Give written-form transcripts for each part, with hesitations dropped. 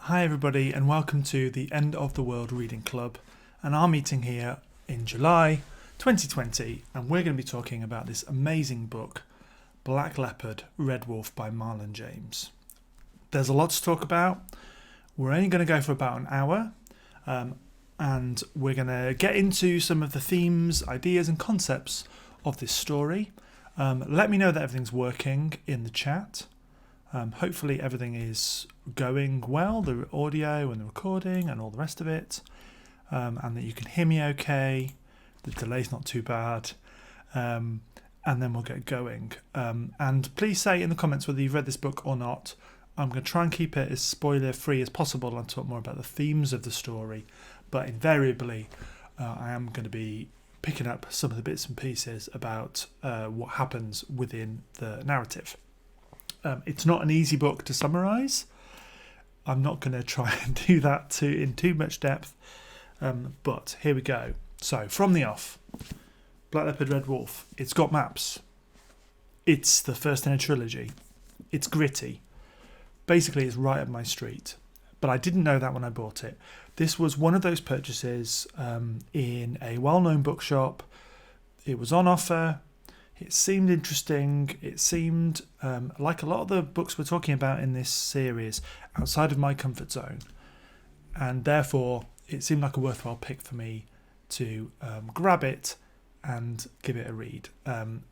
Hi everybody and welcome to the End of the World Reading Club, and our meeting here in July 2020, and we're going to be talking about this amazing book, Black Leopard Red Wolf by Marlon James. There's a lot to talk about. We're only going to go for about an hour, and we're going to get into some of the themes, ideas and concepts of this story. Let me know that everything's working in the chat. Hopefully everything is going well, the audio and the recording and all the rest of it, and that you can hear me okay, the delay's not too bad, and then we'll get going. And please say in the comments whether you've read this book or not. I'm going to try and keep it as spoiler free as possible and talk more about the themes of the story, but invariably I am going to be picking up some of the bits and pieces about what happens within the narrative. It's not an easy book to summarise. I'm not going to try and do that in too much depth, but here we go. So, from the off, Black Leopard Red Wolf. It's got maps. It's the first in a trilogy. It's gritty. Basically, it's right up my street. But I didn't know that when I bought it. This was one of those purchases in a well-known bookshop. It was on offer. It seemed interesting. It seemed like a lot of the books we're talking about in this series outside of my comfort zone. And therefore, it seemed like a worthwhile pick for me to grab it and give it a read.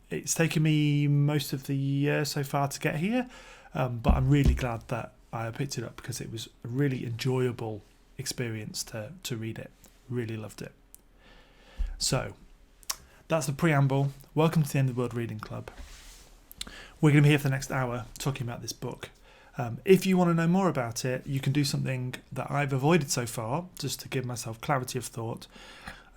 It's taken me most of the year so far to get here, but I'm really glad that I picked it up because it was a really enjoyable experience to read it. Really loved it. So, that's the preamble. Welcome to the End of the World Reading Club. We're going to be here for the next hour talking about this book. If you want to know more about it, you can do something that I've avoided so far, just to give myself clarity of thought.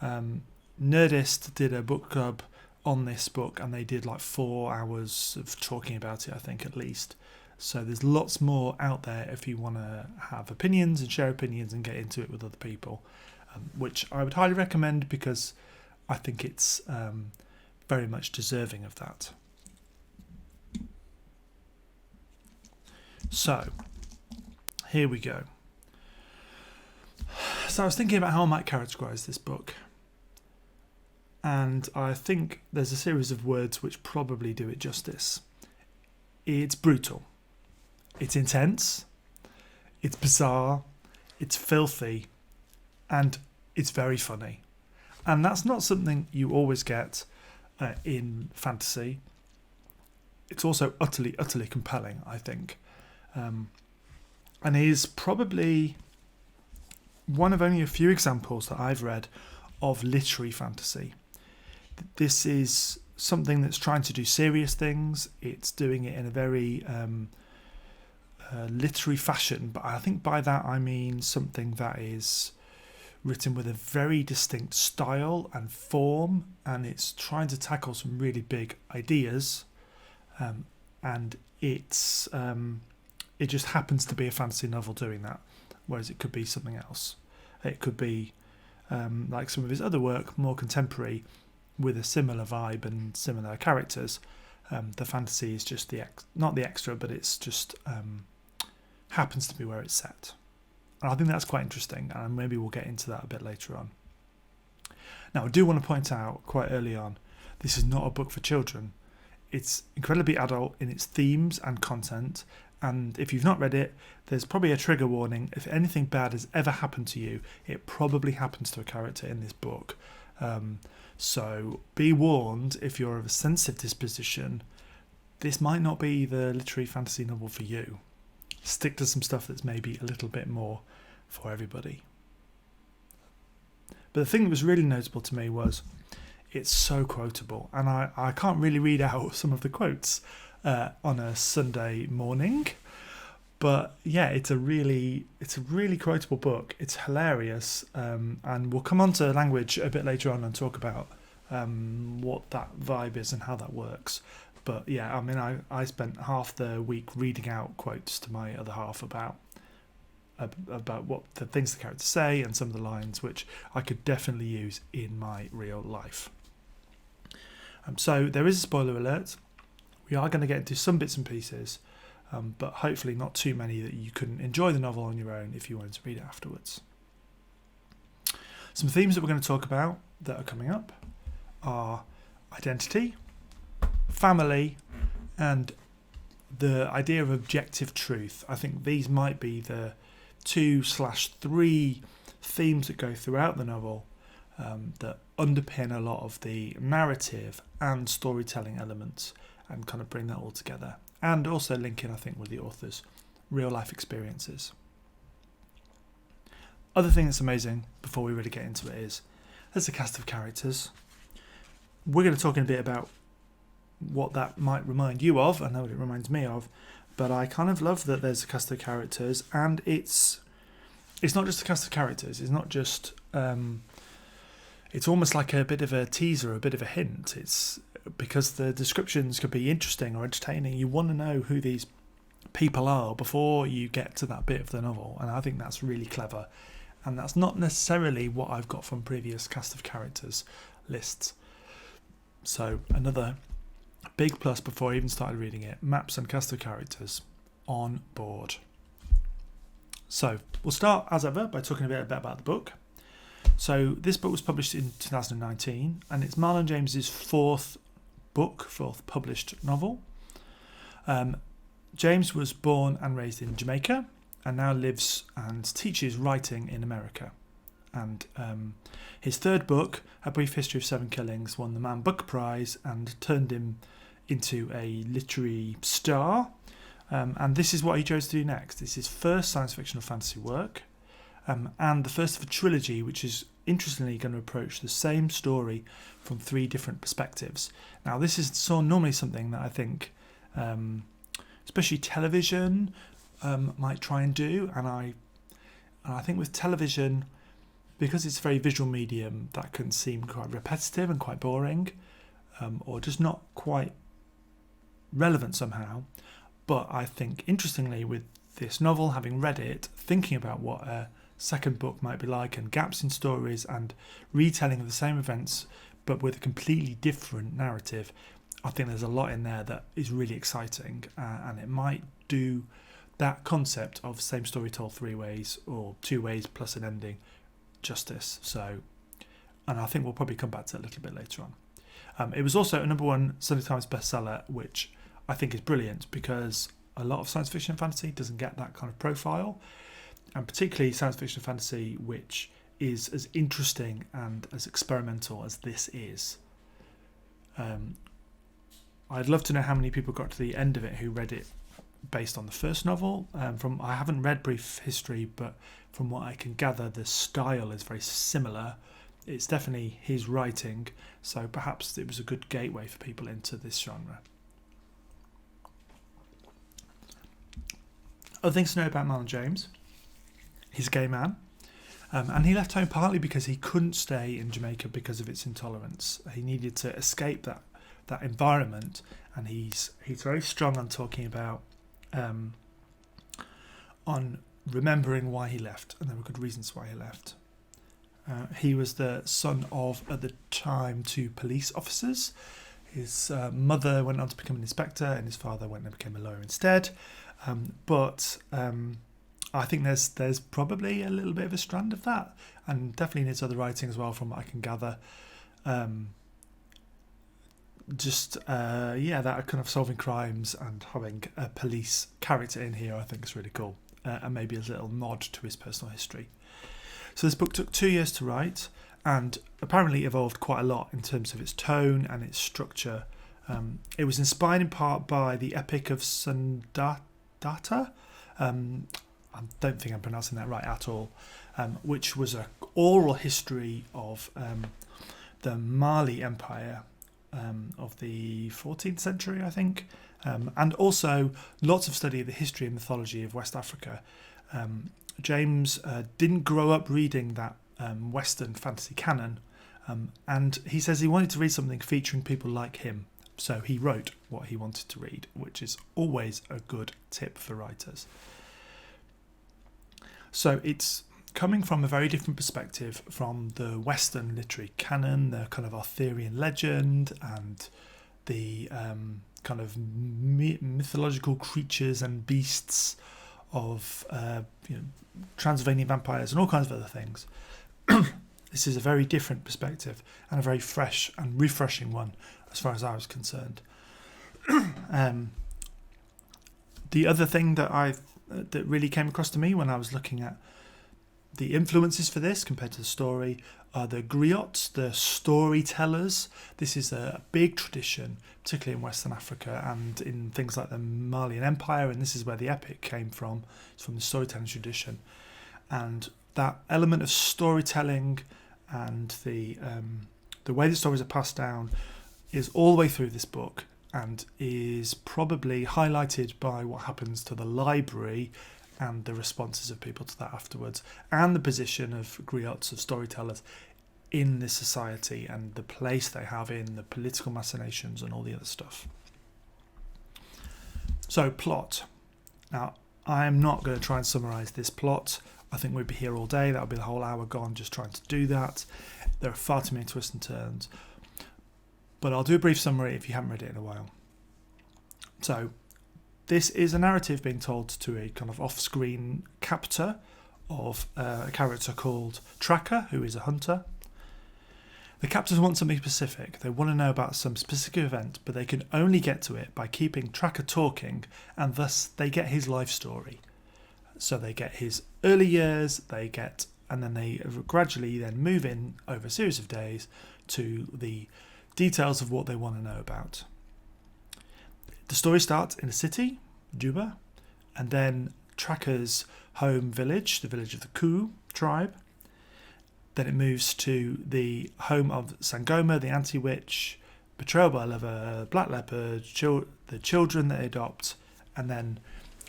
Nerdist did a book club on this book, and they did like 4 hours of talking about it, I think, at least. So there's lots more out there if you want to have opinions and share opinions and get into it with other people, which I would highly recommend because I think it's very much deserving of that. So, here we go. So I was thinking about how I might categorise this book. And I think there's a series of words which probably do it justice. It's brutal. It's intense. It's bizarre. It's filthy. And it's very funny. And that's not something you always get in fantasy. It's also utterly, utterly compelling, I think. And is probably one of only a few examples that I've read of literary fantasy. This is something that's trying to do serious things. It's doing it in a very literary fashion, but I think by that I mean something that is written with a very distinct style and form, and it's trying to tackle some really big ideas, and it's it just happens to be a fantasy novel doing that, whereas it could be something else. It could be like some of his other work, more contemporary, with a similar vibe and similar characters. The fantasy is just not the extra, but it's just happens to be where it's set. And I think that's quite interesting, and maybe we'll get into that a bit later on. Now, I do want to point out quite early on, this is not a book for children. It's incredibly adult in its themes and content, and if you've not read it, there's probably a trigger warning. If anything bad has ever happened to you, it probably happens to a character in this book. So be warned, if you're of a sensitive disposition, this might not be the literary fantasy novel for you. Stick to some stuff that's maybe a little bit more for everybody. But the thing that was really notable to me was it's so quotable, and I can't really read out some of the quotes on a Sunday morning, but yeah, it's a really quotable book. It's hilarious, and we'll come on to language a bit later on and talk about what that vibe is and how that works. But yeah, I mean, I spent half the week reading out quotes to my other half about what the things the characters say and some of the lines which I could definitely use in my real life. So there is a spoiler alert. We are going to get into some bits and pieces, but hopefully not too many that you couldn't enjoy the novel on your own if you wanted to read it afterwards. Some themes that we're going to talk about that are coming up are identity, family, and the idea of objective truth. I think these might be the 2/3 themes that go throughout the novel that underpin a lot of the narrative and storytelling elements and kind of bring that all together. And also linking, I think, with the author's real life experiences. Other thing that's amazing before we really get into it is there's a cast of characters. We're going to talk in a bit about what that might remind you of. I know what it reminds me of, but I kind of love that there's a cast of characters, and it's not just a cast of characters. It's not just it's almost like a bit of a teaser, a bit of a hint. It's because the descriptions could be interesting or entertaining. You want to know who these people are before you get to that bit of the novel, and I think that's really clever. And that's not necessarily what I've got from previous cast of characters lists. So another big plus before I even started reading it: maps and cast of characters on board. So we'll start as ever by talking a bit about the book. So this book was published in 2019, and it's Marlon James's fourth published novel. James was born and raised in Jamaica and now lives and teaches writing in America. And his third book, A Brief History of Seven Killings, won the Man Booker Prize and turned him into a literary star. And this is what he chose to do next. It's his first science fiction or fantasy work, and the first of a trilogy, which is interestingly going to approach the same story from three different perspectives. Now, this is normally something that I think, especially television, might try and do, and I think with television, because it's a very visual medium, that can seem quite repetitive and quite boring, or just not quite relevant somehow. But I think, interestingly, with this novel, having read it, thinking about what a second book might be like, and gaps in stories and retelling of the same events but with a completely different narrative, I think there's a lot in there that is really exciting, and it might do that concept of same story told three ways or two ways plus an ending justice. So, and I think we'll probably come back to it a little bit later on. It was also a #1 Sunday Times bestseller, which I think is brilliant because a lot of science fiction and fantasy doesn't get that kind of profile, and particularly science fiction and fantasy which is as interesting and as experimental as this is. I'd love to know how many people got to the end of it who read it based on the first novel. I haven't read Brief History, but from what I can gather, the style is very similar. It's definitely his writing, so perhaps it was a good gateway for people into this genre. Other things to know about Marlon James: he's a gay man, and he left home partly because he couldn't stay in Jamaica because of its intolerance. He needed to escape that environment, and he's very strong on talking about on remembering why he left, and there were good reasons why he left. He was the son of, at the time, 2 police officers. His mother went on to become an inspector, and his father went and became a lawyer instead. But I think there's probably a little bit of a strand of that, and definitely in his other writing as well, from what I can gather. That kind of solving crimes and having a police character in here, I think is really cool, and maybe a little nod to his personal history. So this book took 2 years to write, and apparently evolved quite a lot in terms of its tone and its structure. It was inspired in part by the Epic of Sundata. I don't think I'm pronouncing that right at all, which was an oral history of the Mali Empire of the 14th century, I think, and also lots of study of the history and mythology of West Africa. James didn't grow up reading that Western fantasy canon, and he says he wanted to read something featuring people like him, so he wrote what he wanted to read, which is always a good tip for writers. So it's coming from a very different perspective from the Western literary canon, the kind of Arthurian legend and the kind of mythological creatures and beasts of Transylvanian vampires and all kinds of other things. This is a very different perspective and a very fresh and refreshing one as far as I was concerned. The other thing that really came across to me when I was looking at the influences for this compared to the story are the griots, the storytellers. This is a big tradition, particularly in Western Africa and in things like the Malian Empire, and this is where the epic came from. It's from the storytelling tradition. And that element of storytelling and the way the stories are passed down is all the way through this book, and is probably highlighted by what happens to the library and the responses of people to that afterwards, and the position of griots, of storytellers, in this society and the place they have in the political machinations and all the other stuff. So, plot. Now, I'm not going to try and summarise this plot. I think we'd be here all day. That would be the whole hour gone just trying to do that. There are far too many twists and turns. But I'll do a brief summary if you haven't read it in a while. So, this is a narrative being told to a kind of off-screen captor of a character called Tracker, who is a hunter. The captors want something specific. They want to know about some specific event, but they can only get to it by keeping Tracker talking, and thus they get his life story. So they get his early years, and then they gradually then move in over a series of days to the details of what they want to know about. The story starts in a city, Juba, and then Tracker's home village, the village of the Ku tribe. Then it moves to the home of Sangoma, the anti-witch, betrayal by a lover, Black Leopard, the children they adopt, and then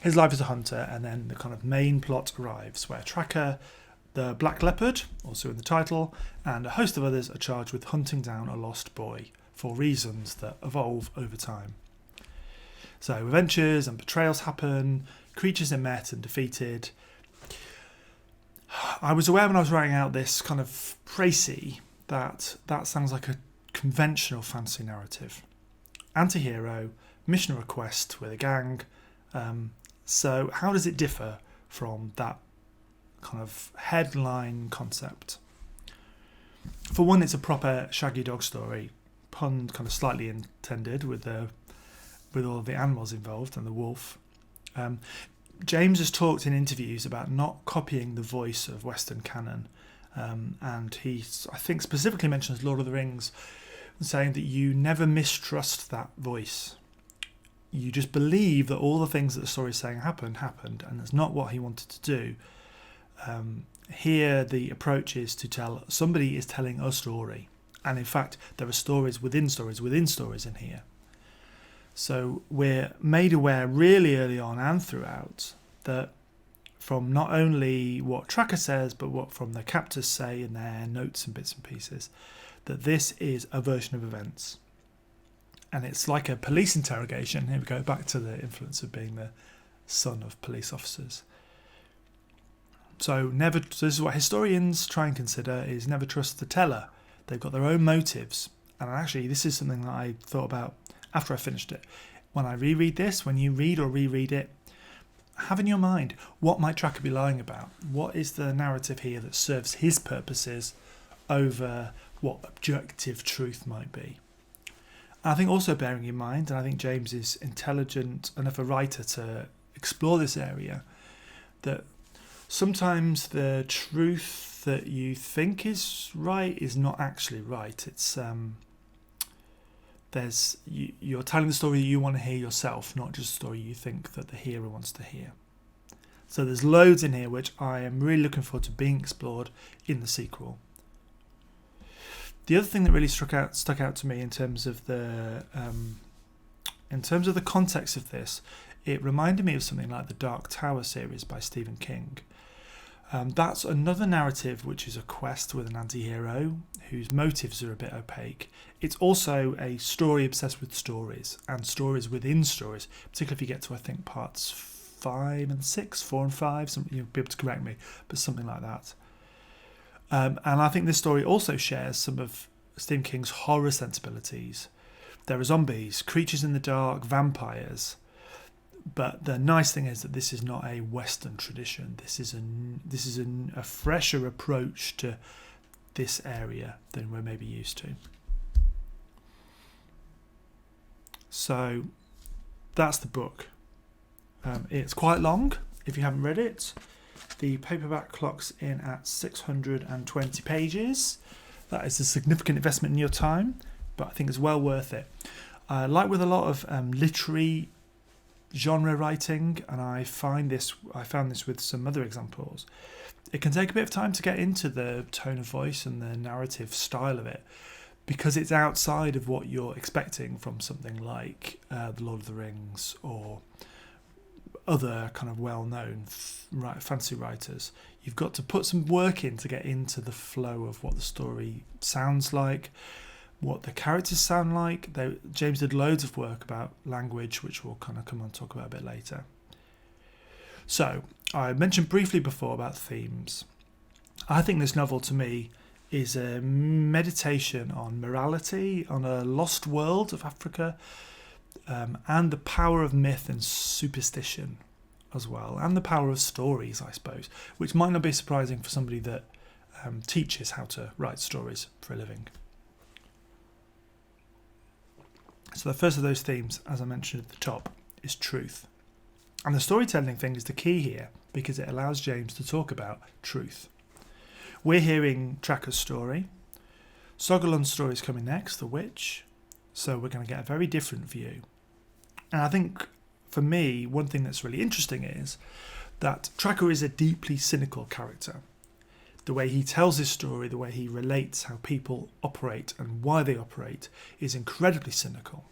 his life as a hunter, and then the kind of main plot arrives, where Tracker, the Black Leopard, also in the title, and a host of others are charged with hunting down a lost boy for reasons that evolve over time. So adventures and betrayals happen, creatures are met and defeated. I was aware when I was writing out this kind of précis that sounds like a conventional fantasy narrative. Anti-hero, mission request with a gang. So how does it differ from that kind of headline concept? For one, it's a proper shaggy dog story, pun kind of slightly intended with all of the animals involved and the wolf. James has talked in interviews about not copying the voice of Western canon, and he, I think, specifically mentions Lord of the Rings, saying that you never mistrust that voice. You just believe that all the things that the story is saying happened, and that's not what he wanted to do. Here, the approach is to tell somebody is telling a story, and in fact, there are stories within stories within stories in here. So we're made aware really early on and throughout that from not only what Tracker says, but what from the captors say in their notes and bits and pieces, that this is a version of events. And it's like a police interrogation. Here we go, back to the influence of being the son of police officers. So this is what historians try and consider, is never trust the teller. They've got their own motives. And actually, this is something that I thought about after I finished it. When I reread this, when you read or reread it, have in your mind, what might Tracker be lying about? What is the narrative here that serves his purposes over what objective truth might be? I think also bearing in mind, and I think James is intelligent enough a writer to explore this area, that sometimes the truth that you think is right is not actually right. It's you're telling the story you want to hear yourself, not just a story you think that the hearer wants to hear. So there's loads in here which I am really looking forward to being explored in the sequel. The other thing that really stuck out to me in terms of the context of this, it reminded me of something like the Dark Tower series by Stephen King. That's another narrative which is a quest with an anti-hero whose motives are a bit opaque. It's also a story obsessed with stories and stories within stories, particularly if you get to, I think, parts 5 and 6, 4 and 5, you'll be able to correct me, but something like that. And I think this story also shares some of Stephen King's horror sensibilities. There are zombies, creatures in the dark, vampires. But the nice thing is that this is not a Western tradition. This is a fresher approach to this area than we're maybe used to. So that's the book. It's quite long if you haven't read it. The paperback clocks in at 620 pages. That is a significant investment in your time, but I think it's well worth it. Like with a lot of literary genre writing, and I found this with some other examples, it can take a bit of time to get into the tone of voice and the narrative style of it, because it's outside of what you're expecting from something like The Lord of the Rings or other kind of well-known fantasy writers. You've got to put some work in to get into the flow of what the story sounds like, what the characters sound like. James did loads of work about language, which we'll kind of come on and talk about a bit later. So, I mentioned briefly before about themes. I think this novel, to me, is a meditation on morality, on a lost world of Africa, and the power of myth and superstition as well, and the power of stories, I suppose, which might not be surprising for somebody that teaches how to write stories for a living. So the first of those themes, as I mentioned at the top, is truth. And the storytelling thing is the key here, because it allows James to talk about truth. We're hearing Tracker's story. Sogolon's story is coming next, The Witch. So we're going to get a very different view. And I think, for me, one thing that's really interesting is that Tracker is a deeply cynical character. The way he tells his story, the way he relates how people operate and why they operate is incredibly cynical.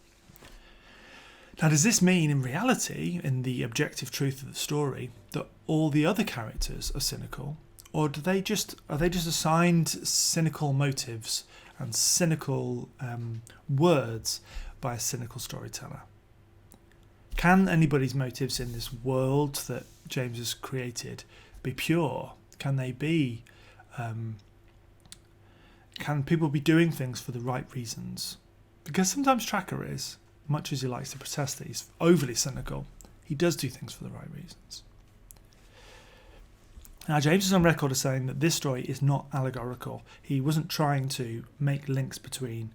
Now, does this mean in reality, in the objective truth of the story, that all the other characters are cynical? Or are they just assigned cynical motives and cynical words by a cynical storyteller? Can anybody's motives in this world that James has created be pure? Can they be? Can people be doing things for the right reasons? Because sometimes Tracker is, much as he likes to protest that he's overly cynical, he does do things for the right reasons. Now, James is on record as saying that this story is not allegorical. He wasn't trying to make links between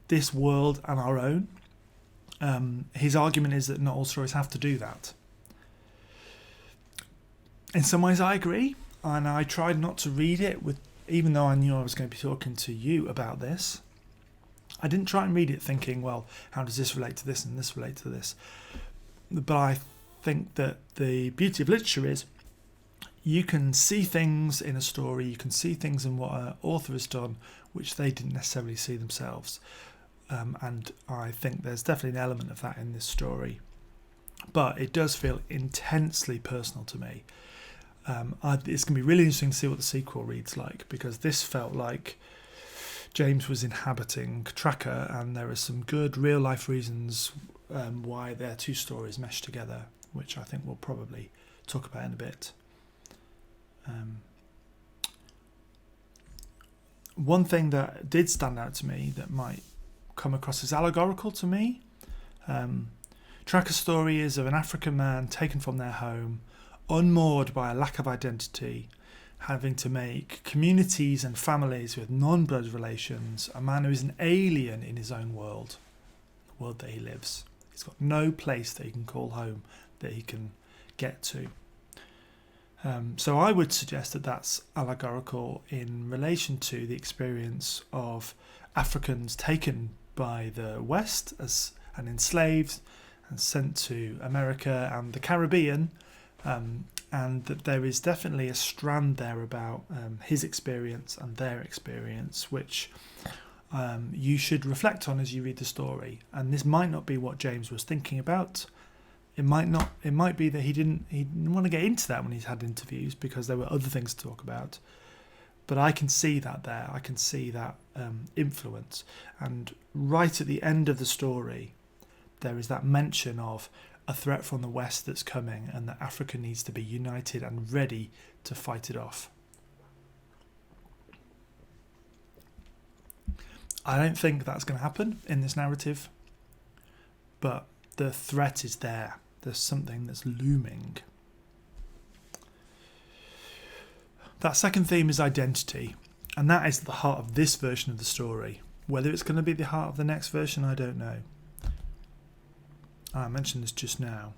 this world and our own. His argument is that not all stories have to do that. In some ways I agree, and I tried not to read it, even though I knew I was going to be talking to you about this. I didn't try and read it thinking, well, how does this relate to this and this relate to this? But I think that the beauty of literature is you can see things in a story, you can see things in what an author has done which they didn't necessarily see themselves. And I think there's definitely an element of that in this story. But it does feel intensely personal to me. It's going to be really interesting to see what the sequel reads like, because this felt like James was inhabiting Tracker, and there are some good real-life reasons why their two stories mesh together, which I think we'll probably talk about in a bit. One thing that did stand out to me that might come across as allegorical to me, Tracker's story is of an African man taken from their home, unmoored by a lack of identity, having to make communities and families with non-blood relations, a man who is an alien in his own world, the world that he lives. He's got no place that he can call home, that he can get to. So I would suggest that that's allegorical in relation to the experience of Africans taken by the West and enslaved and sent to America and the Caribbean, and that there is definitely a strand there about his experience and their experience, which you should reflect on as you read the story. And this might not be what James was thinking about. It might not. It might be that he didn't want to get into that when he's had interviews because there were other things to talk about. But I can see that there. I can see that influence. And right at the end of the story, there is that mention of a threat from the West that's coming, and that Africa needs to be united and ready to fight it off. I don't think that's going to happen in this narrative. but the threat is there. There's something that's looming. That second theme is identity, and that is at the heart of this version of the story. Whether it's going to be the heart of the next version, I don't know. I mentioned this just now.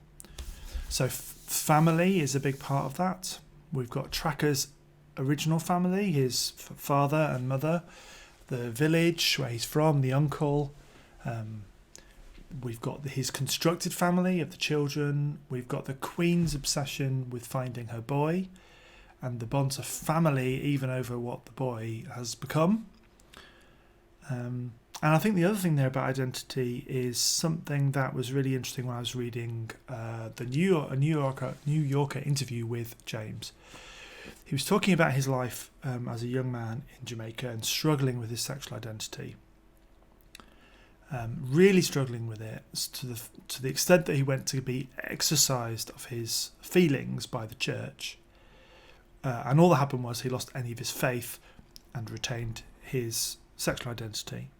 So family is a big part of that. We've got Tracker's original family, his father and mother, the village where he's from, the uncle. We've got his constructed family of the children. We've got the Queen's obsession with finding her boy, and the bonds of family even over what the boy has become. And I think the other thing there about identity is something that was really interesting when I was reading the New Yorker interview with James. He was talking about his life as a young man in Jamaica and struggling with his sexual identity. Really struggling with it to the extent that he went to be exorcised of his feelings by the church. And all that happened was he lost any of his faith and retained his sexual identity.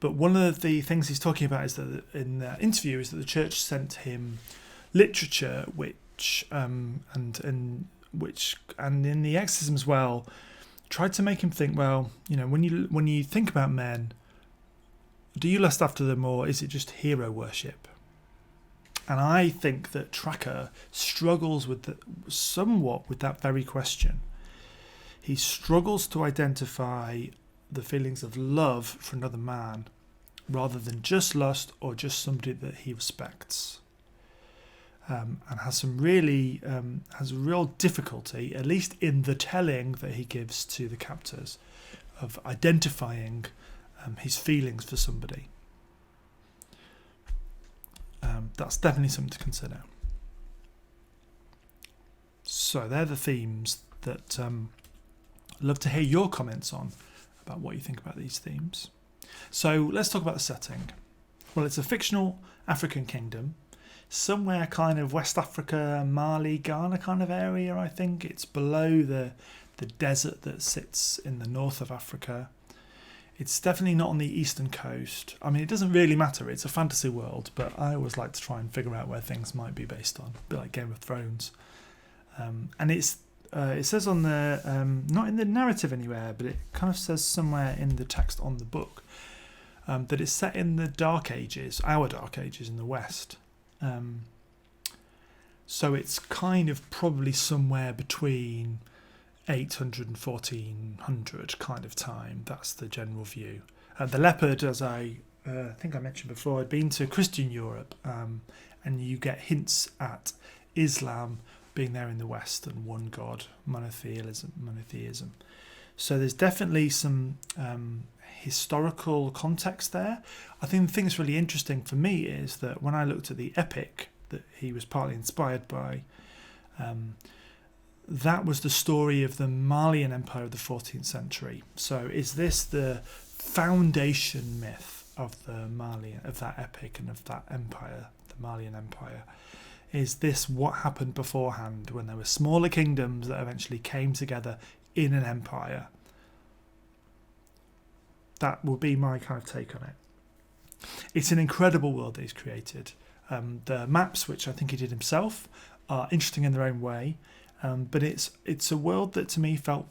But one of the things he's talking about is that in the interview is that the church sent him literature which and in the exorcism as well tried to make him think, well, when you think about men, do you lust after them, or is it just hero worship? And I think that Tracker struggles somewhat with that very question. He struggles to identify the feelings of love for another man rather than just lust or just somebody that he respects. And has a real difficulty, at least in the telling that he gives to the captors, of identifying his feelings for somebody. That's definitely something to consider. So they're the themes that I'd love to hear your comments on about what you think about these themes. So let's talk about the setting. Well, it's a fictional African kingdom, somewhere kind of West Africa, Mali, Ghana kind of area, I think. It's below the desert that sits in the north of Africa. It's definitely not on the eastern coast. I mean, it doesn't really matter. It's a fantasy world, but I always like to try and figure out where things might be based on, a bit like Game of Thrones. And it says on the, not in the narrative anywhere, but it kind of says somewhere in the text on the book, that it's set in the Dark Ages, our Dark Ages in the West. So it's kind of probably somewhere between 800 and 1400 kind of time. That's the general view. The Leopard, as I think I mentioned before, had been to Christian Europe, and you get hints at Islam being there in the West and one God, monotheism. So there's definitely some historical context there. I think the thing that's really interesting for me is that when I looked at the epic that he was partly inspired by, that was the story of the Malian Empire of the 14th century. So is this the foundation myth of that epic and of that empire, the Malian Empire? Is this what happened beforehand when there were smaller kingdoms that eventually came together in an empire? That will be my kind of take on it. It's an incredible world that he's created. The maps, which I think he did himself, are interesting in their own way. But it's a world that to me felt...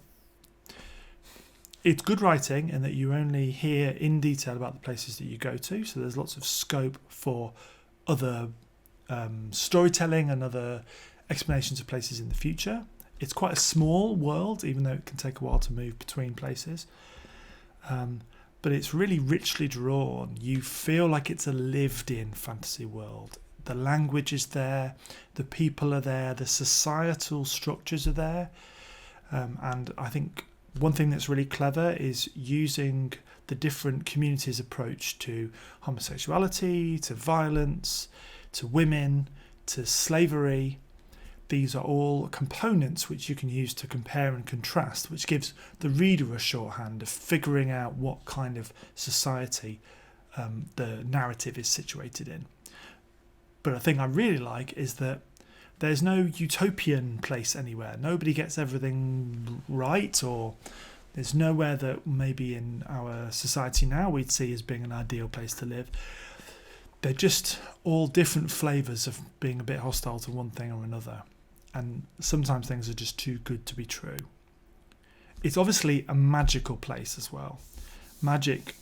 It's good writing in that you only hear in detail about the places that you go to. So there's lots of scope for other storytelling and other explanations of places in the future. It's quite a small world, even though it can take a while to move between places. But it's really richly drawn. You feel like it's a lived-in fantasy world. The language is there, the people are there, the societal structures are there. And I think one thing that's really clever is using the different communities' approach to homosexuality, to violence, to women, to slavery. These are all components which you can use to compare and contrast, which gives the reader a shorthand of figuring out what kind of society the narrative is situated in. But a thing I really like is that there's no utopian place anywhere. Nobody gets everything right, or There's nowhere that maybe in our society now we'd see as being an ideal place to live. They're just all different flavours of being a bit hostile to one thing or another. And sometimes things are just too good to be true. It's obviously a magical place as well. Magic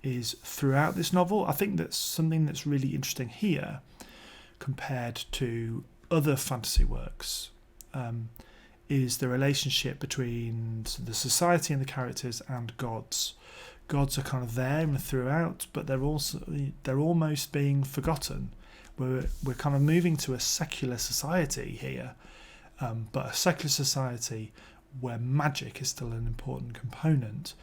is throughout this novel. I think that's something that's really interesting here compared to other fantasy works. Is the relationship between the society and the characters and gods. Gods are kind of there and throughout, but they're almost being forgotten. We're kind of moving to a secular society here, but a secular society where magic is still an important component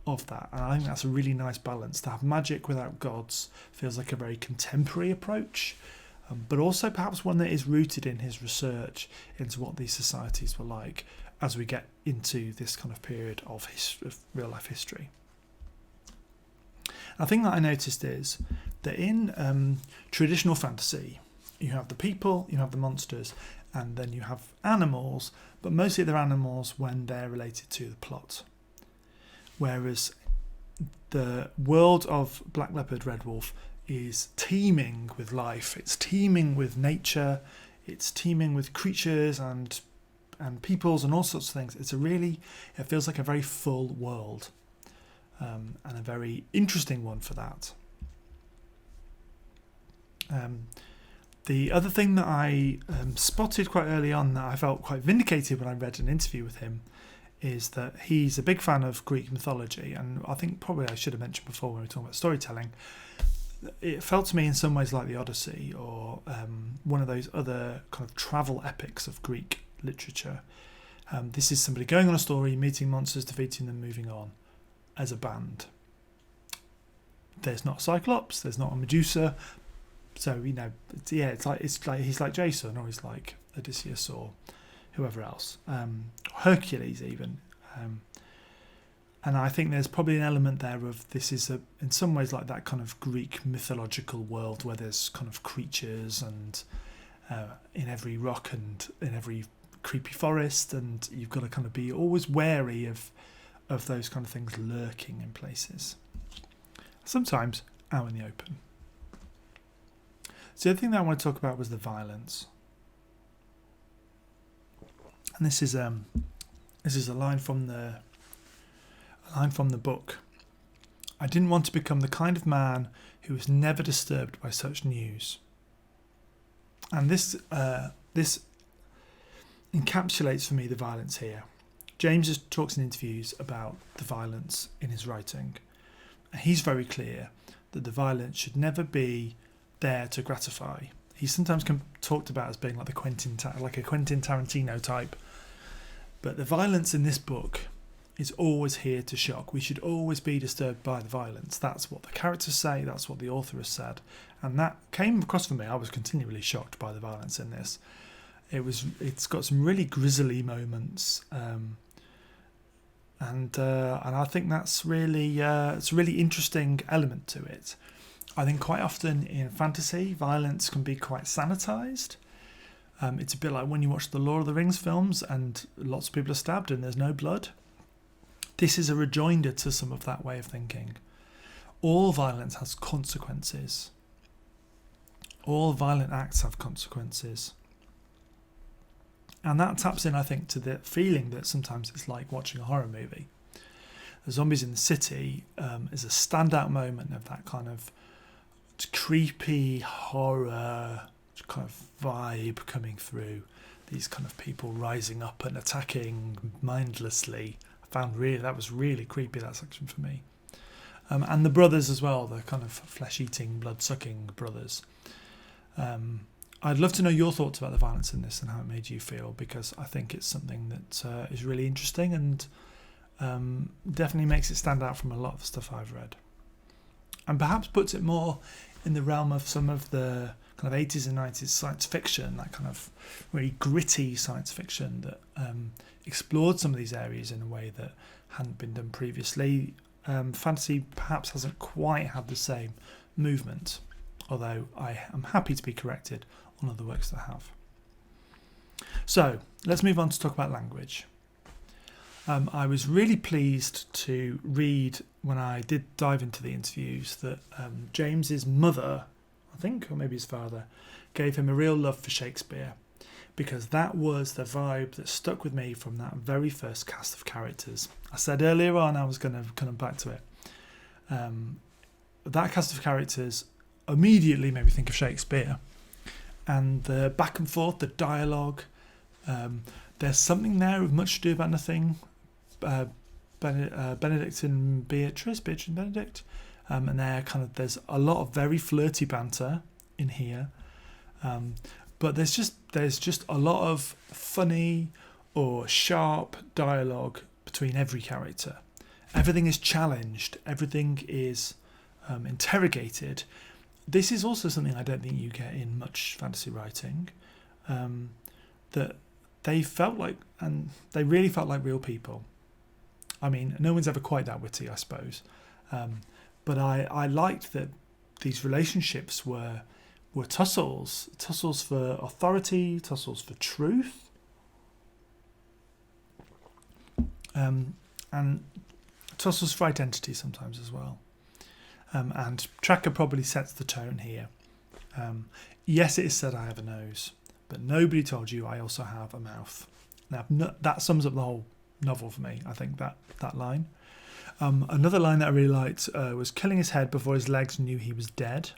of that. And I think that's a really nice balance. To have magic without gods feels like a very contemporary approach. But also perhaps one that is rooted in his research into what these societies were like as we get into this kind of period of real life history. And the thing that I noticed is that in traditional fantasy, you have the people, you have the monsters, and then you have animals, but mostly they're animals when they're related to the plot. Whereas the world of Black Leopard Red Wolf is teeming with life. It's teeming with nature. It's teeming with creatures and peoples and all sorts of things. It feels like a very full world, and a very interesting one for that. The other thing that I spotted quite early on that I felt quite vindicated when I read an interview with him is that he's a big fan of Greek mythology, and I think probably I should have mentioned before when we were talking about storytelling. It felt to me in some ways like the Odyssey or one of those other kind of travel epics of Greek literature. This is somebody going on a story, meeting monsters, defeating them, moving on as a band. There's not a Cyclops, there's not a Medusa, so it's like he's like Jason, or he's like Odysseus, or whoever else, Hercules even. And I think there's probably an element there of this is in some ways like that kind of Greek mythological world where there's kind of creatures and in every rock and in every creepy forest, and you've got to kind of be always wary of those kind of things lurking in places. Sometimes out in the open. So the other thing that I want to talk about was the violence. And this is a line from the book. I didn't want to become the kind of man who was never disturbed by such news. And this encapsulates for me the violence here. James just talks in interviews about the violence in his writing. And he's very clear that the violence should never be there to gratify. He's sometimes talked about as being like a Quentin Tarantino type. But the violence in this book is always here to shock. We should always be disturbed by the violence. That's what the characters say, that's what the author has said. And that came across for me. I was continually shocked by the violence in this. It's got some really grisly moments, and I think that's really it's a really interesting element to it. I think quite often in fantasy, violence can be quite sanitised. It's a bit like when you watch the Lord of the Rings films and lots of people are stabbed and there's no blood. This is a rejoinder to some of that way of thinking. All violence has consequences. All violent acts have consequences. And that taps in, I think, to the feeling that sometimes it's like watching a horror movie. The Zombies in the City is a standout moment of that kind of creepy horror kind of vibe coming through. These kind of people rising up and attacking mindlessly. I found that was really creepy, that section for me. And the brothers as well, the kind of flesh-eating, blood-sucking brothers. I'd love to know your thoughts about the violence in this and how it made you feel, because I think it's something that is really interesting and definitely makes it stand out from a lot of the stuff I've read. And perhaps puts it more in the realm of some of the kind of 80s and 90s science fiction, that kind of really gritty science fiction that explored some of these areas in a way that hadn't been done previously. Fantasy perhaps hasn't quite had the same movement, although I am happy to be corrected on other works that have. So let's move on to talk about language. I was really pleased to read, when I did dive into the interviews, that James's mother, I think, or maybe his father, gave him a real love for Shakespeare, because that was the vibe that stuck with me from that very first cast of characters. I said earlier on I was going to come back to it. That cast of characters immediately made me think of Shakespeare, and the back and forth, the dialogue. There's something there of Much Ado About Nothing, Benedict and Beatrice and Benedict, and there's a lot of very flirty banter in here, but there's just a lot of funny or sharp dialogue between every character. Everything is challenged, everything is interrogated. This is also something I don't think you get in much fantasy writing, that they really felt like real people. I mean, no one's ever quite that witty, I suppose, but I liked that these relationships were tussles for authority, tussles for truth, and tussles for identity sometimes as well. And Tracker probably sets the tone here. Yes, it is said I have a nose, but nobody told you I also have a mouth. Now, that sums up the whole novel for me, I think, that line. Another line that I really liked was killing his head before his legs knew he was dead.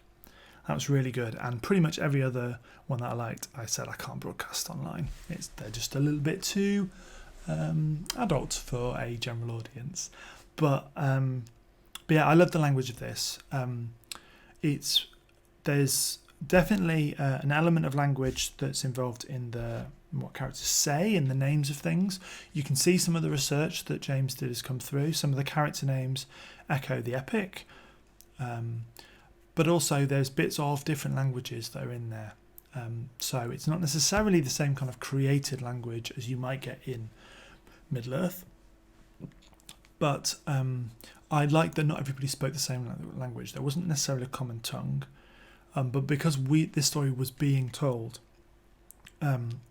That was really good. And pretty much every other one that I liked, I said I can't broadcast online. They're just a little bit too adult for a general audience. But yeah, I love the language of this. There's definitely an element of language that's involved in what characters say and the names of things. You can see some of the research that James did has come through. Some of the character names echo the epic, but also there's bits of different languages that are in there. So it's not necessarily the same kind of created language as you might get in Middle-earth. But I liked that not everybody spoke the same language. There wasn't necessarily a common tongue. But because this story was being told,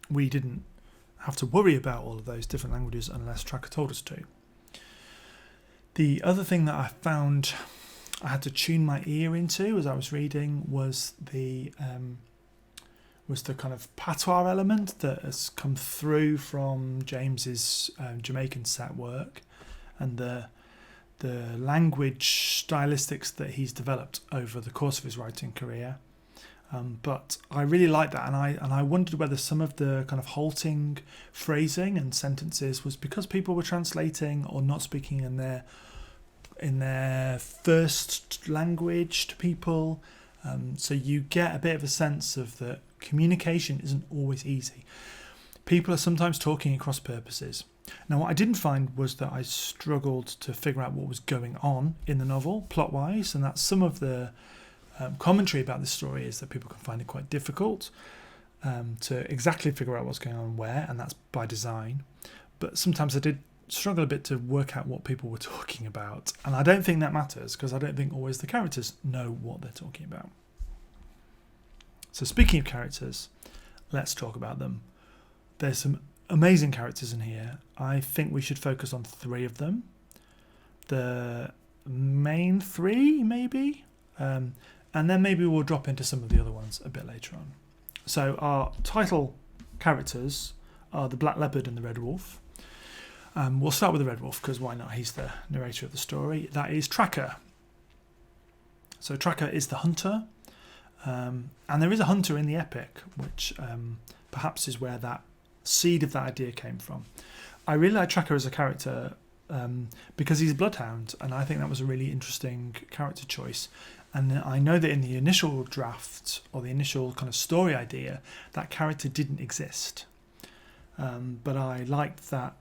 we didn't have to worry about all of those different languages unless Tracker told us to. The other thing that I found I had to tune my ear into as I was reading was the kind of patois element that has come through from James's Jamaican set work, and the language stylistics that he's developed over the course of his writing career. But I really liked that, and I wondered whether some of the kind of halting phrasing and sentences was because people were translating or not speaking in their first language to people. So you get a bit of a sense of that communication isn't always easy. People are sometimes talking at cross purposes. Now, what I didn't find was that I struggled to figure out what was going on in the novel, plot-wise, and that's some of the commentary about this story is that people can find it quite difficult to exactly figure out what's going on where, and that's by design. But sometimes I did struggle a bit to work out what people were talking about, and I don't think that matters because I don't think always the characters know what they're talking about. So speaking of characters, let's talk about them. There's some amazing characters in here. I think we should focus on 3 of them. The main 3, maybe, and then maybe we'll drop into some of the other ones a bit later on. So our title characters are the Black Leopard and the Red Wolf. We'll start with the Red Wolf because why not? He's the narrator of the story. That is Tracker. So Tracker is the hunter, and there is a hunter in the epic, which perhaps is where that seed of that idea came from. I really like Tracker as a character because he's a bloodhound, and I think that was a really interesting character choice. And I know that in the initial draft or the initial kind of story idea, that character didn't exist. But I liked that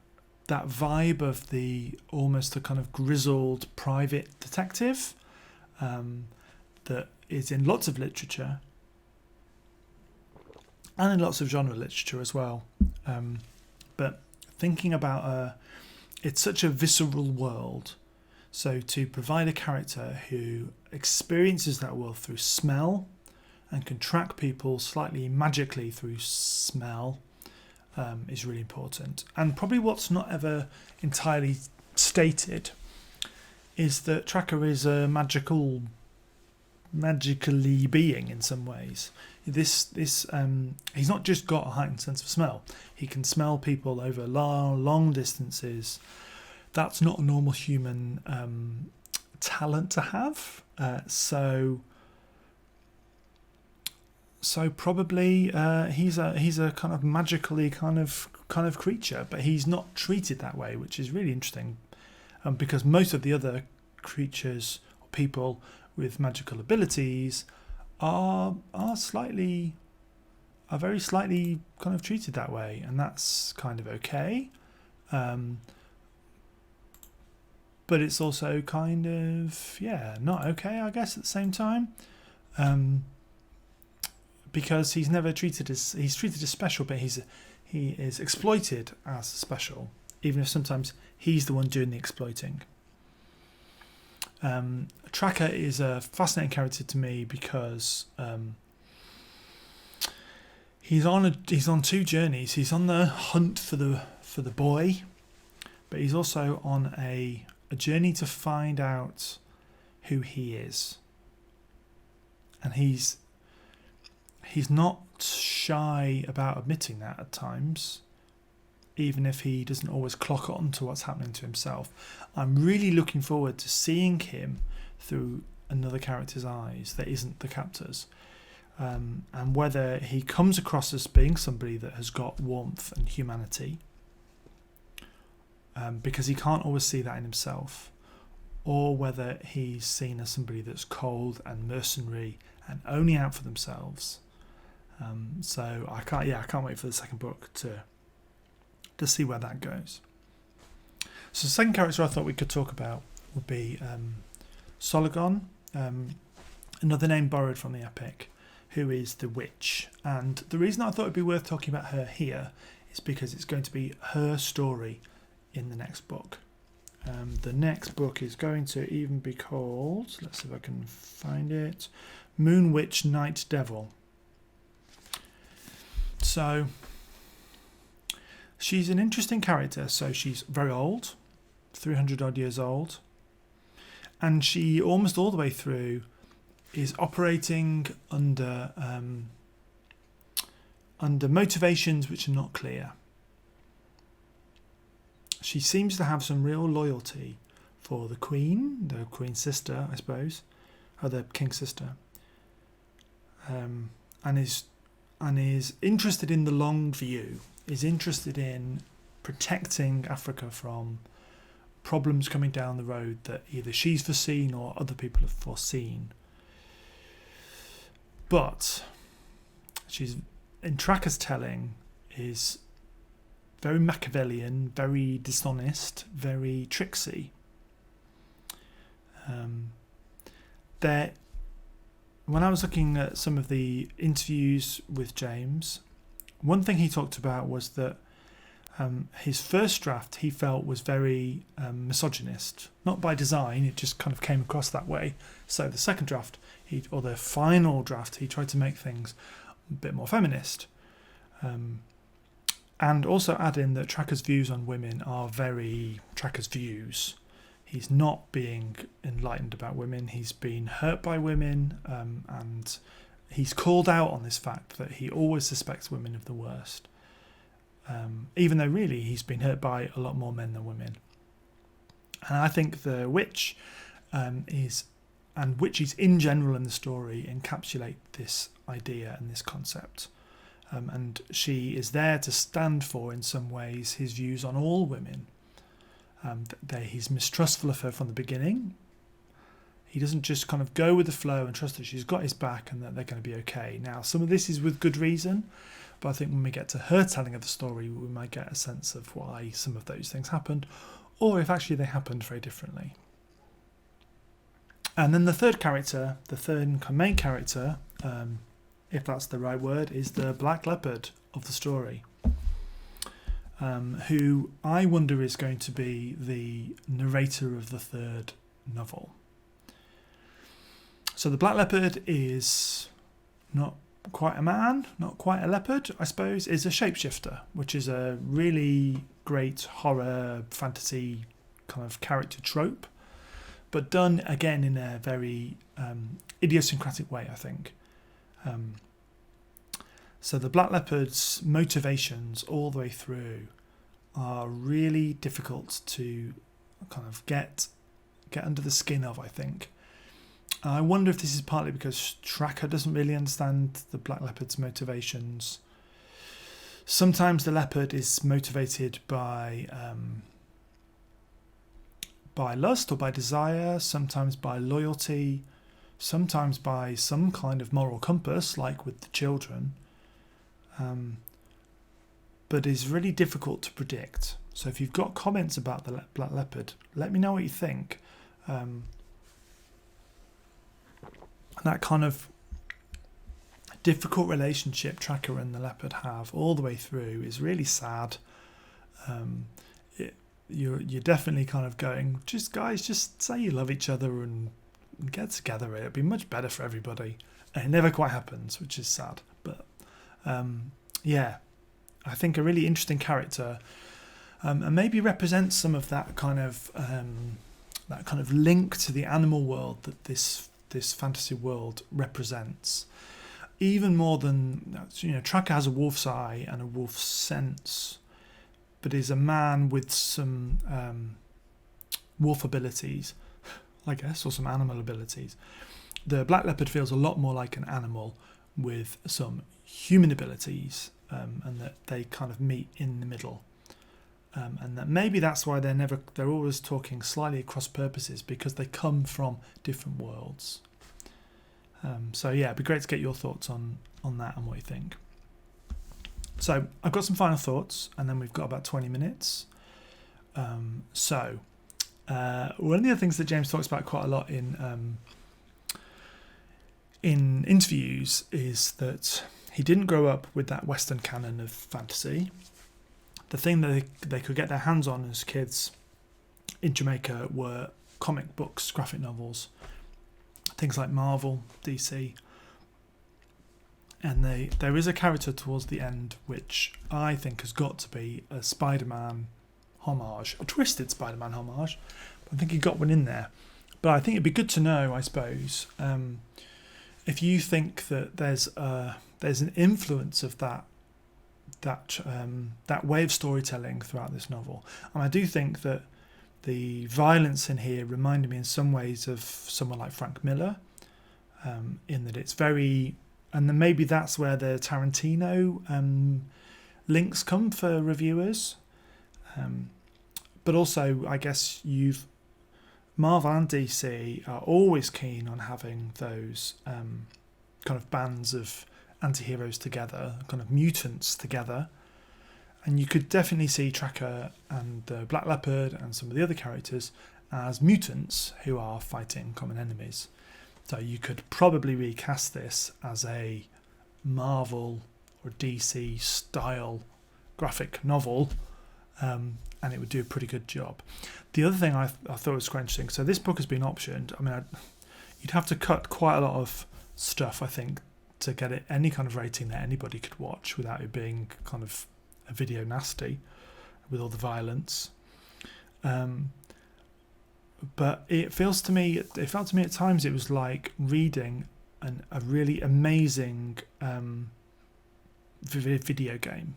vibe of almost the kind of grizzled private detective that is in lots of literature and in lots of genre literature as well. But thinking about it's such a visceral world. So to provide a character who experiences that world through smell and can track people slightly magically through smell, is really important. And probably what's not ever entirely stated is that Tracker is a magically being in some ways. He's not just got a heightened sense of smell. He can smell people over long distances. That's not a normal human talent to have. So probably he's a kind of magically kind of creature, but he's not treated that way, which is really interesting, because most of the other creatures or people with magical abilities are very slightly kind of treated that way, and that's kind of okay. But it's also kind of not okay, I guess, at the same time. Because he's never treated as special, but he is exploited as special, even if sometimes he's the one doing the exploiting. Tracker is a fascinating character to me because he's on two journeys. He's on the hunt for the boy, but he's also on a journey to find out who he is, and he's not shy about admitting that at times, even if he doesn't always clock on to what's happening to himself. I'm really looking forward to seeing him through another character's eyes that isn't the captor's, and whether he comes across as being somebody that has got warmth and humanity, because he can't always see that in himself, or whether he's seen as somebody that's cold and mercenary and only out for themselves. So I can't wait for the second book to see where that goes. So the second character I thought we could talk about would be Soligon, another name borrowed from the epic, who is the witch. And the reason I thought it'd be worth talking about her here is because it's going to be her story in the next book. The next book is going to even be called, let's see if I can find it, Moon Witch Night Devil. So she's an interesting character. So she's very old, 300 odd years old, and she almost all the way through is operating under motivations which are not clear. She seems to have some real loyalty for the Queen's sister, I suppose, or the King's sister, and is interested in the long view, is interested in protecting Africa from problems coming down the road that either she's foreseen or other people have foreseen. But she's, in Tracker's telling, is very Machiavellian, very dishonest, very tricksy. When I was looking at some of the interviews with James, one thing he talked about was that his first draft he felt was very misogynist, not by design, it just kind of came across that way. So the second draft, or the final draft, he tried to make things a bit more feminist. And also add in that Tracker's views on women are very Tracker's views. He's not being enlightened about women. He's been hurt by women, and he's called out on this fact that he always suspects women of the worst, even though really he's been hurt by a lot more men than women. And I think the witch and witches in general in the story encapsulate this idea and this concept. And she is there to stand for, in some ways, his views on all women. He's mistrustful of her from the beginning. He doesn't just kind of go with the flow and trust that she's got his back and that they're going to be okay. Now, some of this is with good reason, but I think when we get to her telling of the story, we might get a sense of why some of those things happened, or if actually they happened very differently. And then the third main character, if that's the right word, is the Black Leopard of the story, who I wonder is going to be the narrator of the third novel. So the Black Leopard is not quite a man, not quite a leopard, I suppose, is a shapeshifter, which is a really great horror fantasy kind of character trope, but done again in a very idiosyncratic way, I think. So the Black Leopard's motivations all the way through are really difficult to kind of get under the skin of, I think. I wonder if this is partly because Tracker doesn't really understand the Black Leopard's motivations. Sometimes the leopard is motivated by lust or by desire, sometimes by loyalty, sometimes by some kind of moral compass, like with the children, but is really difficult to predict. So if you've got comments about the Black Leopard, let me know what you think. That kind of difficult relationship Tracker and the leopard have all the way through is really sad. You're definitely kind of going, just say you love each other and get together. It'd be much better for everybody. And it never quite happens, which is sad. But yeah, I think a really interesting character, and maybe represents some of that kind of link to the animal world that this fantasy world represents. Even more than, Tracker has a wolf's eye and a wolf's sense, but is a man with some wolf abilities, I guess, or some animal abilities. The Black Leopard feels a lot more like an animal with some human abilities, and that they kind of meet in the middle. And that maybe that's why they're always talking slightly across purposes, because they come from different worlds. So yeah, it'd be great to get your thoughts on that and what you think. So I've got some final thoughts, and then we've got about 20 minutes. One of the other things that James talks about quite a lot in interviews is that he didn't grow up with that Western canon of fantasy. The thing that they could get their hands on as kids in Jamaica were comic books, graphic novels, things like Marvel, DC. And there is a character towards the end which I think has got to be a Spider-Man homage, a twisted Spider-Man homage. I think he got one in there. But I think it'd be good to know, I suppose, if you think that there's an influence of that way of storytelling throughout this novel. And I do think that the violence in here reminded me in some ways of someone like Frank Miller, in that it's very, and then maybe that's where the Tarantino links come for reviewers. But also, I guess Marvel and DC are always keen on having those kind of bands of anti-heroes together, kind of mutants together. And you could definitely see Tracker and the Black Leopard and some of the other characters as mutants who are fighting common enemies. So you could probably recast this as a Marvel or DC style graphic novel, and it would do a pretty good job. The other thing I thought was quite interesting, so this book has been optioned. I mean, you'd have to cut quite a lot of stuff, I think, to get it any kind of rating that anybody could watch without it being kind of a video nasty with all the violence. But it felt to me at times it was like reading a really amazing video game.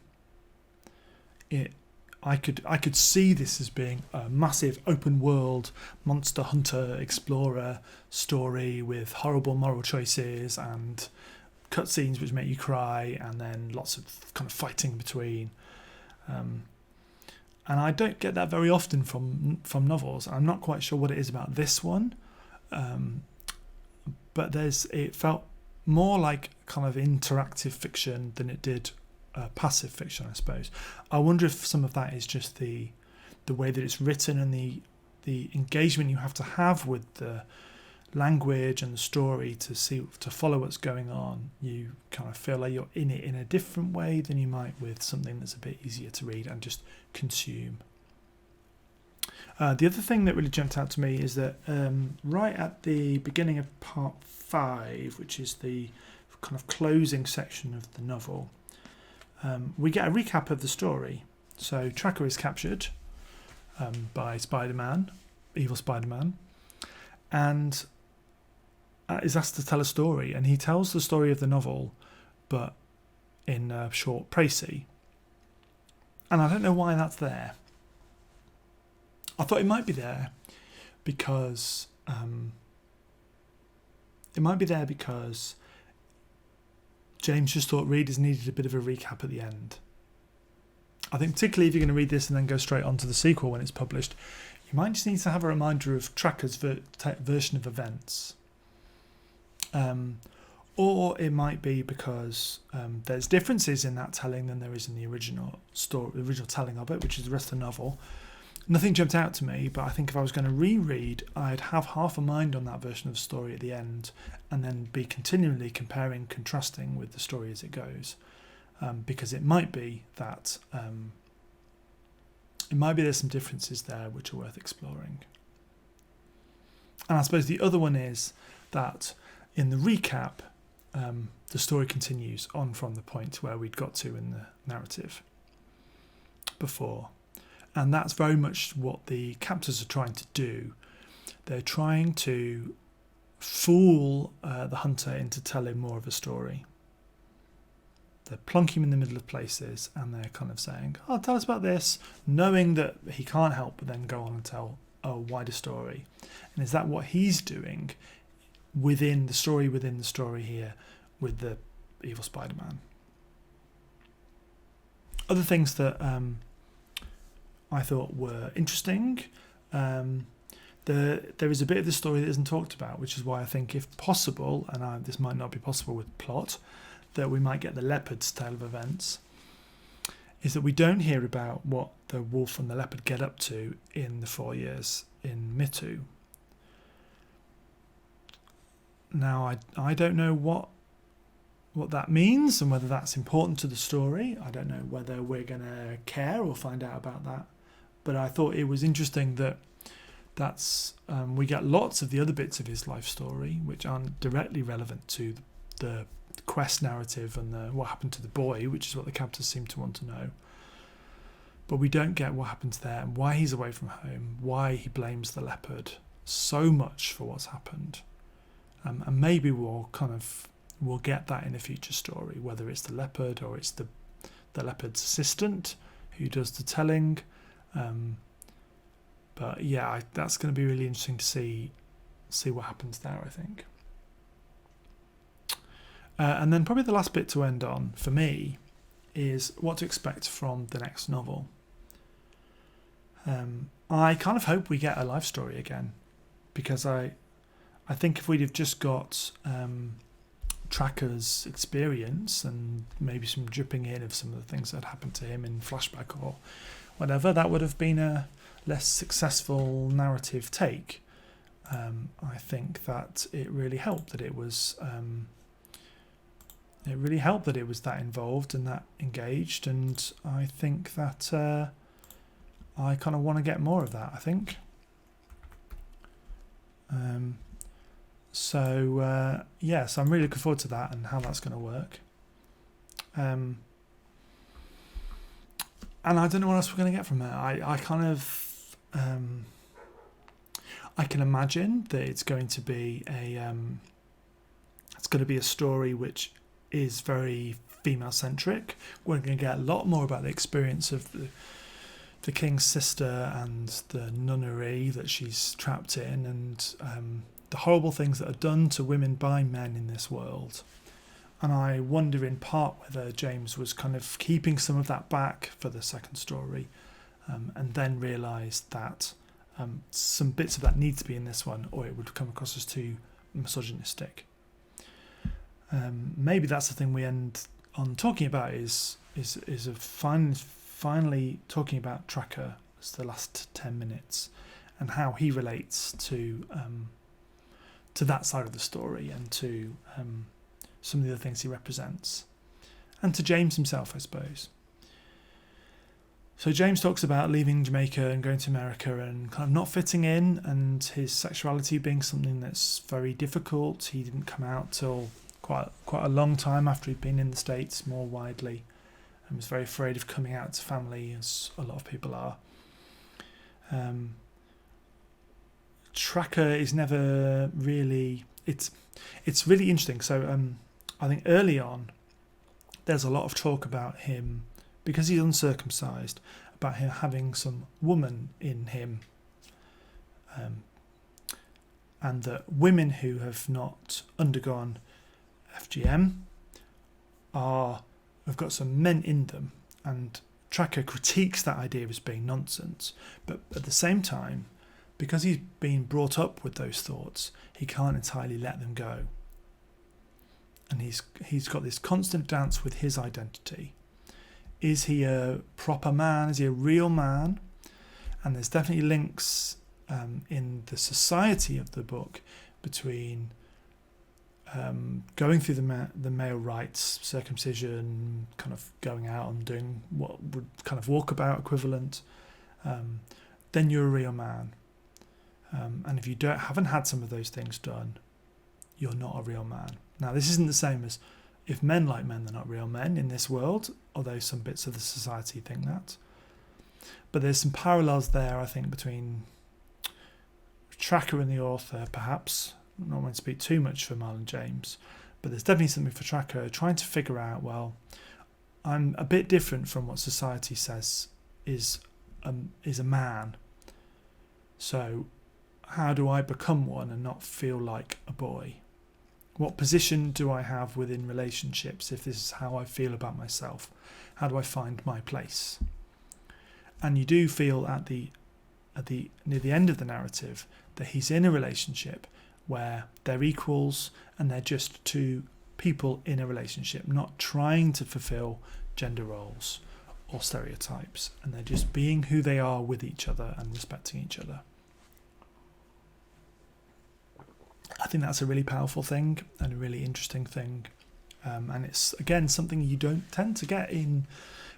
I could see this as being a massive open world monster hunter explorer story with horrible moral choices and cutscenes which make you cry, and then lots of kind of fighting between. And I don't get that very often from novels. I'm not quite sure what it is about this one, but it felt more like kind of interactive fiction than it did passive fiction, I suppose. I wonder if some of that is just the way that it's written and the engagement you have to have with the language and the story to follow what's going on. You kind of feel like you're in it in a different way than you might with something that's a bit easier to read and just consume. The other thing that really jumped out to me is that right at the beginning of part 5, which is the kind of closing section of the novel, we get a recap of the story. So Tracker is captured by Spider-Man, evil Spider-Man, and is asked to tell a story. And he tells the story of the novel, but in a short précis. And I don't know why that's there. I thought it might be there because James just thought readers needed a bit of a recap at the end. I think particularly if you're going to read this and then go straight on to the sequel when it's published, you might just need to have a reminder of Tracker's version of events. Or it might be because there's differences in that telling than there is in the original story, the original telling of it, which is the rest of the novel. Nothing jumped out to me, but I think if I was going to reread, I'd have half a mind on that version of the story at the end, and then be continually comparing, contrasting with the story as it goes, because it might be that there's some differences there which are worth exploring. And I suppose the other one is that in the recap, the story continues on from the point where we'd got to in the narrative before. And that's very much what the captors are trying to do. They're trying to fool the hunter into telling more of a story. They're plonking him in the middle of places and they're kind of saying, oh, tell us about this, knowing that he can't help but then go on and tell a wider story. And is that what he's doing within the story here with the evil Spider-Man? Other things that I thought were interesting. There is a bit of the story that isn't talked about, which is why I think, if possible, and this might not be possible with plot, that we might get the leopard's tale of events, is that we don't hear about what the wolf and the leopard get up to in the 4 years in Mitu. Now, I don't know what that means and whether that's important to the story. I don't know whether we're going to care or find out about that. But I thought it was interesting that we get lots of the other bits of his life story which aren't directly relevant to the quest narrative and what happened to the boy, which is what the captors seem to want to know. But we don't get what happens there and why he's away from home, why he blames the leopard so much for what's happened. And maybe we'll get that in a future story, whether it's the leopard or it's the leopard's assistant who does the telling. But yeah, that's going to be really interesting to see what happens there, I think. And then probably the last bit to end on for me is what to expect from the next novel. I kind of hope we get a life story again, because I think if we'd have just got Tracker's experience and maybe some dripping in of some of the things that happened to him in flashback or whatever, that would have been a less successful narrative take. I think that it really helped that it was that involved and that engaged, and I think that I kind of want to get more of that, I think. So I'm really looking forward to that and how that's going to work. And I don't know what else we're going to get from it. I can imagine that it's going to be a story which is very female centric. We're going to get a lot more about the experience of the king's sister and the nunnery that she's trapped in, and the horrible things that are done to women by men in this world. And I wonder in part whether James was kind of keeping some of that back for the second story, and then realised that some bits of that need to be in this one, or it would come across as too misogynistic. Maybe that's the thing we end on talking about is finally talking about Tracker as the last 10 minutes and how he relates to that side of the story and to some of the other things he represents, and to James himself, I suppose. So James talks about leaving Jamaica and going to America and kind of not fitting in, and his sexuality being something that's very difficult. He didn't come out till quite a long time after he'd been in the States more widely, and was very afraid of coming out to family, as a lot of people are. Tracker is never really... It's really interesting. So I think early on, there's a lot of talk about him, because he's uncircumcised, about him having some woman in him. And that women who have not undergone FGM have got some men in them, and Tracker critiques that idea as being nonsense. But at the same time, because he's been brought up with those thoughts, he can't entirely let them go. And he's got this constant dance with his identity. Is he a proper man? Is he a real man? And there's definitely links in the society of the book between going through the male rites, circumcision, kind of going out and doing what would kind of walkabout equivalent, then you're a real man. And if you haven't had some of those things done, you're not a real man. Now, this isn't the same as if men like men, they're not real men in this world, although some bits of the society think that. But there's some parallels there, I think, between Tracker and the author, perhaps. I don't want to speak too much for Marlon James, but there's definitely something for Tracker trying to figure out, well, I'm a bit different from what society says is a man. So how do I become one and not feel like a boy? What position do I have within relationships if this is how I feel about myself? How do I find my place? And you do feel near the end of the narrative that he's in a relationship where they're equals and they're just two people in a relationship, not trying to fulfill gender roles or stereotypes, and they're just being who they are with each other and respecting each other. I think that's a really powerful thing and a really interesting thing. And it's, again, something you don't tend to get in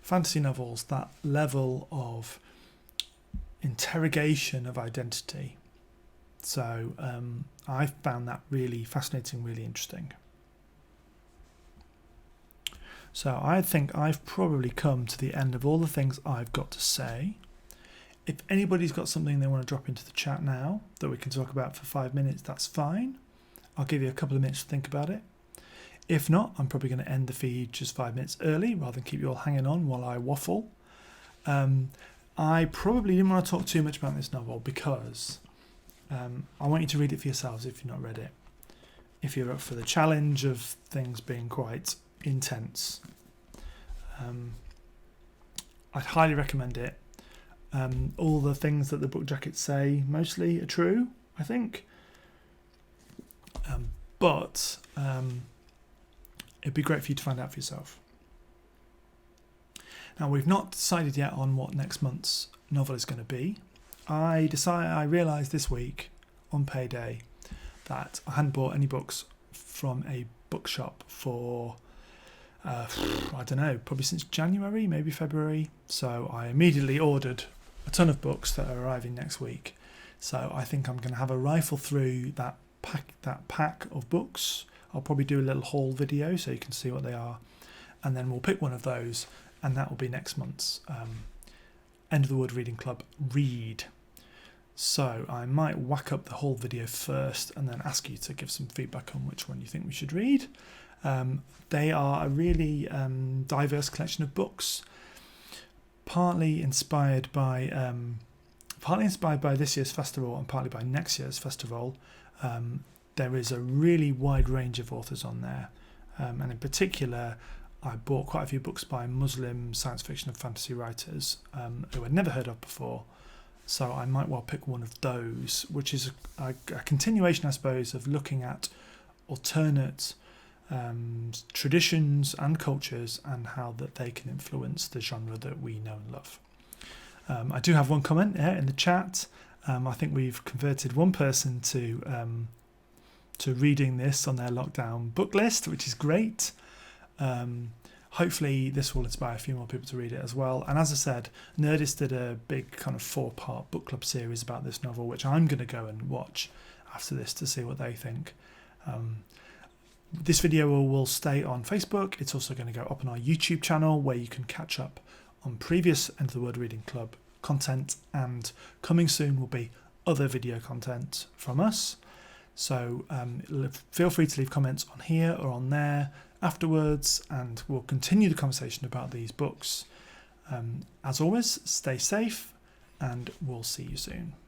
fantasy novels, that level of interrogation of identity. So I found that really fascinating, really interesting. So I think I've probably come to the end of all the things I've got to say. If anybody's got something they want to drop into the chat now that we can talk about for 5 minutes, that's fine. I'll give you a couple of minutes to think about it. If not, I'm probably going to end the feed just 5 minutes early rather than keep you all hanging on while I waffle. I probably didn't want to talk too much about this novel because I want you to read it for yourselves if you've not read it. If you're up for the challenge of things being quite intense, I'd highly recommend it. All the things that the book jackets say mostly are true, I think. But it'd be great for you to find out for yourself. Now, we've not decided yet on what next month's novel is going to be. I realised this week on payday that I hadn't bought any books from a bookshop for I don't know, probably since January, maybe February. So I immediately ordered a ton of books that are arriving next week. So I think I'm going to have a rifle through that pack of books. I'll probably do a little haul video so you can see what they are, and then we'll pick one of those, and that will be next month's End of the World Reading Club read. So I might whack up the whole video first and then ask you to give some feedback on which one you think we should read. They are a really diverse collection of books, partly inspired by this year's festival and partly by next year's festival. There is a really wide range of authors on there, and in particular I bought quite a few books by Muslim science fiction and fantasy writers who I'd never heard of before, so I might well pick one of those, which is a continuation, I suppose, of looking at alternate traditions and cultures and how that they can influence the genre that we know and love. I do have one comment here in the chat. I think we've converted one person to reading this on their lockdown book list, which is great. Hopefully this will inspire a few more people to read it as well. And as I said, Nerdist did a big kind of 4-part book club series about this novel, which I'm going to go and watch after this to see what they think. This video will stay on Facebook. It's also going to go up on our YouTube channel, where you can catch up on previous End of the World Reading Club content, and coming soon will be other video content from us. So feel free to leave comments on here or on there afterwards, and we'll continue the conversation about these books. As always, stay safe, and we'll see you soon.